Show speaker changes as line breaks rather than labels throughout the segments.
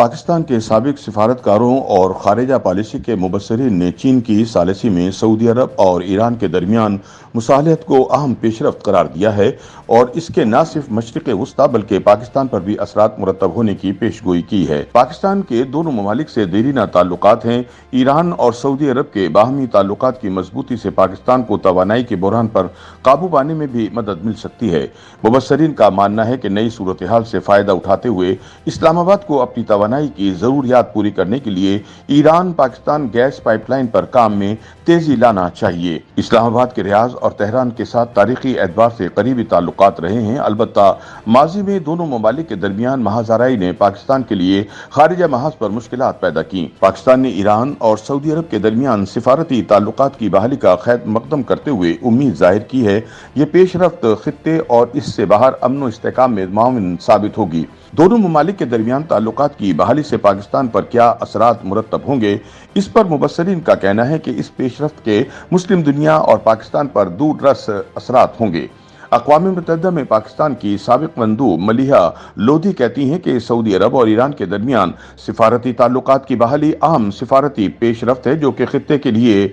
पाकिस्तान के साबिक सिफारतकारों और खारिजा पॉलिसी के मुबस्सिरीन ने चीन की सालिसी में सऊदी अरब और ईरान के दरमियान मुसालहत को अहम पेशरफ्त करार दिया है और इसके न सिर्फ मशरिक़ वस्ता बल्कि पाकिस्तान पर भी असरात मुरतब होने की पेशगोई की है। पाकिस्तान के दोनों ममालिक से देरीना ताल्लुकात हैं। ईरान और सऊदी अरब के बाहमी ताल्लुकात की मजबूती से पाकिस्तान को तवानाई के बहरान पर काबू पाने में भी मदद मिल सकती है। मुबस्सिरीन का मानना है कि नई सूरत हाल से फायदा उठाते हुए इस्लामाबाद को अपनी तवानाई की जरूरियात पूरी करने के लिए ईरान पाकिस्तान गैस पाइपलाइन पर काम में तेजी लाना चाहिए। इस्लामाबाद के रियाज और तेहरान के साथ तारीखी एतबार से करीबी ताल्लुकात रहे हैं। अलबत्ता माजी में दोनों ममालिक के दरमियान महाजराई ने पाकिस्तान के लिए खारिजा महाज पर मुश्किलात पैदा की। पाकिस्तान ने ईरान और सऊदी अरब के दरमियान सिफारती ताल्लुकात की बहाली का खैर मकदम करते हुए उम्मीद जाहिर की है ये पेशरफ्त खित्ते और इससे बाहर अमन व इस्तेहकाम में माविन साबित होगी। दोनों ममालिक के दरमियान ताल्लुकात की बहाली से पाकिस्तान पर क्या असरात मुरतब होंगे, इस पर मुबस्सिरीन का कहना है कि इस पेशरफ्त के मुस्लिम दुनिया और पाकिस्तान पर दूररस असरात होंगे। अक़वाम मुत्तहिदा में पाकिस्तान की साबिक मंदूब मलिहा लोधी कहती हैं कि सऊदी अरब और ईरान के दरमियान सिफारती ताल्लुकात की बहाली अहम सिफारती पेशरफ्त है जो कि खित्ते के लिए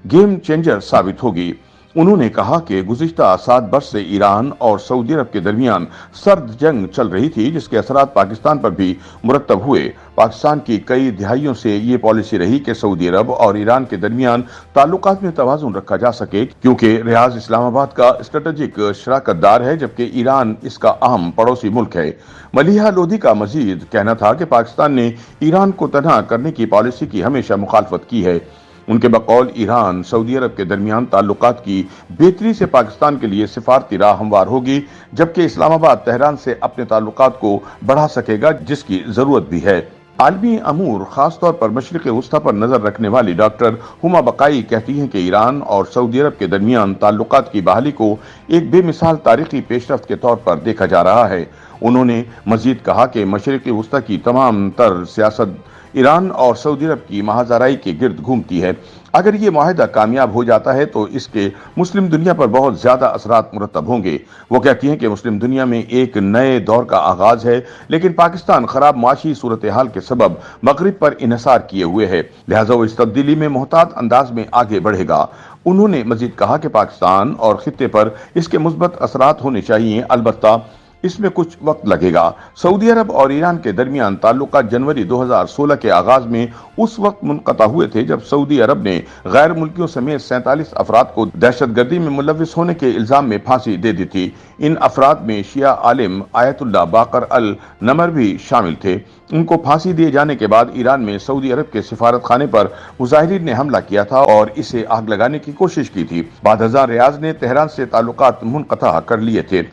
गेम चेंजर साबित होगी। उन्होंने कहा कि गुज़िश्ता 7 वर्ष से ईरान और सऊदी अरब के दरमियान सर्द जंग चल रही थी जिसके असरात पाकिस्तान पर भी मुरतब हुए। पाकिस्तान की कई दिहाइयों से ये पॉलिसी रही कि सऊदी अरब और ईरान के दरमियान ताल्लुकात में तवाज़ुन रखा जा सके क्योंकि रियाज इस्लामाबाद का स्ट्रेटेजिक शराकतदार है जबकि ईरान इसका अहम पड़ोसी मुल्क है। मलिहा लोधी का मजीद कहना था कि पाकिस्तान ने ईरान को तनहा करने की पॉलिसी की हमेशा मुखालफत की है। उनके बकौल ईरान सऊदी अरब के दरमियान ताल्लुकात की बेहतरी से पाकिस्तान के लिए सिफारती राह हमवार होगी जबकि इस्लामाबाद तेहरान से अपने ताल्लुकात को बढ़ा सकेगा जिसकी जरूरत भी है। आलमी अमूर खासतौर पर मशरिक़ वस्ता पर नजर रखने वाली डॉक्टर हुमा बकाई कहती हैं कि ईरान और सऊदी अरब के दरमियान ताल्लुकात की बहाली को एक बेमिसाल तारीखी पेशरफ्त के तौर पर देखा जा रहा है। उन्होंने मजीद कहा कि मशरिक़ वस्ता की तमाम तर सियासत ईरान और सऊदी अरब की महाजराई के गिर्द घूमती है। अगर ये माहिदा कामयाब हो जाता है तो इसके मुस्लिम दुनिया पर बहुत ज्यादा असरात मुरतब होंगे। वो कहती हैं कि मुस्लिम दुनिया में एक नए दौर का आगाज है लेकिन पाकिस्तान खराब माशी सूरत हाल के सबब मगरिब पर इन्हिसार किए हुए है, लिहाजा वो इस तब्दीली में मोहतात अंदाज में आगे बढ़ेगा। उन्होंने मजीद कहा कि पाकिस्तान और खित्ते पर इसके मुस्बत असरात होने चाहिए, अलबत्ता इसमें कुछ वक्त लगेगा। सऊदी अरब और ईरान के दरमियान ताल्लुकात जनवरी 2016 के आगाज में उस वक्त मुनक़ता हुए थे जब सऊदी अरब ने गैर मुल्कियों समेत 47 अफराद को दहशतगर्दी में मुलविस होने के इल्जाम में फांसी दे दी थी। इन अफराद में शिया आलिम आयतुल्लाह बाकर अल नमर भी शामिल थे। उनको फांसी दिए जाने के बाद ईरान में सऊदी अरब के सिफारत खाने पर मुजाहिरीन ने हमला किया था और इसे आग लगाने की कोशिश की थी। बाद रियाज ने तेहरान से ताल्लुकात मुनक़ता कर लिए थे।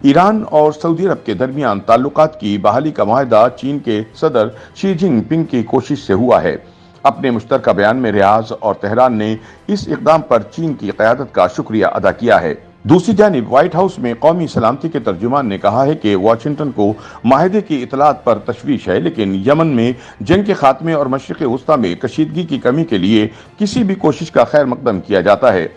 ईरान और सऊदी अरब के दरमियान ताल्लुकात की बहाली का माहिदा चीन के सदर शी जिनपिंग की कोशिश से हुआ है। अपने मुश्तरका बयान में रियाज और तेहरान ने इस इक़दाम पर चीन की क़यादत का शुक्रिया अदा किया है। दूसरी जानिब व्हाइट हाउस में कौमी सलामती के तर्जुमान ने कहा है कि वाशिंगटन को माहिदे की इतलात पर तशवीश है लेकिन यमन में जंग के खात्मे और मशरिक़ वस्ता में कशीदगी की कमी के लिए किसी भी कोशिश का खैर मकदम किया जाता है।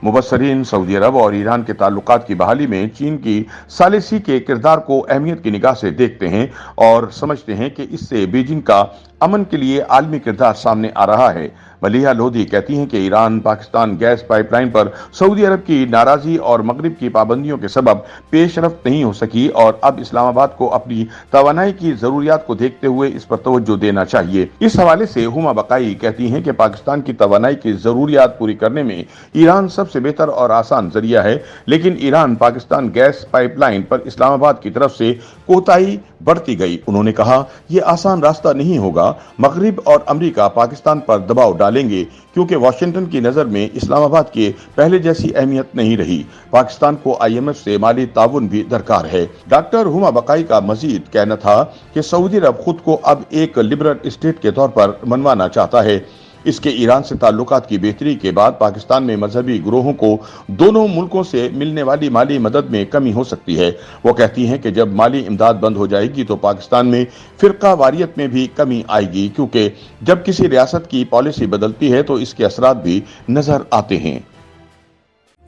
मुबस्सिरीन सऊदी अरब और ईरान के ताल्लुकात की बहाली में चीन की सालिसी के किरदार को अहमियत की निगाह से देखते हैं और समझते हैं कि इससे बीजिंग का अमन के लिए आलमी किरदार सामने आ रहा है। मलिहा लोधी कहती हैं कि ईरान पाकिस्तान गैस पाइपलाइन पर सऊदी अरब की नाराजगी और मगरिब की पाबंदियों के सबब पेशरफ्त नहीं हो सकी और अब इस्लामाबाद को अपनी तवानाई की जरूरियात को देखते हुए इस पर तवज्जो देना चाहिए। इस हवाले से हुमा बकाई कहती हैं कि पाकिस्तान की तवानाई की जरूरियात पूरी करने में ईरान सबसे बेहतर और आसान जरिया है लेकिन ईरान पाकिस्तान गैस पाइपलाइन पर इस्लामाबाद की तरफ से कोताही बढ़ती गई। उन्होंने कहा यह आसान रास्ता नहीं होगा। मगरिब और अमेरिका पाकिस्तान पर दबाव डालेंगे क्योंकि वाशिंगटन की नजर में इस्लामाबाद के पहले जैसी अहमियत नहीं रही। पाकिस्तान को IMF से माली ताउन भी दरकार है। डॉक्टर हुमा बकाई का मजीद कहना था कि सऊदी अरब खुद को अब एक लिबरल स्टेट के तौर पर मनवाना चाहता है। इसके ईरान से ताल्लुकात की बेहतरी के बाद पाकिस्तान में मजहबी ग्रोहों को दोनों मुल्कों से मिलने वाली माली मदद में कमी हो सकती है। वो कहती हैं कि जब माली इमदाद बंद हो जाएगी तो पाकिस्तान में फिरका वारियत में भी कमी आएगी क्योंकि जब किसी रियासत की पॉलिसी बदलती है तो इसके असरात भी नजर आते हैं।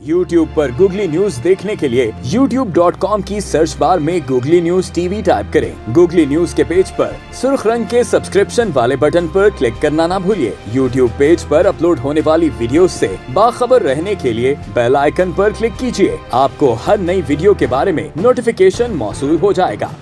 YouTube पर गूगली न्यूज देखने के लिए youtube.com की सर्च बार में गूगली न्यूज टीवी टाइप करें। गूगली न्यूज के पेज पर सुर्ख रंग के सब्सक्रिप्शन वाले बटन पर क्लिक करना ना भूलिए। YouTube पेज पर अपलोड होने वाली वीडियो से बाखबर रहने के लिए बेल आइकन पर क्लिक कीजिए। आपको हर नई वीडियो के बारे में नोटिफिकेशन मौसूल हो जाएगा।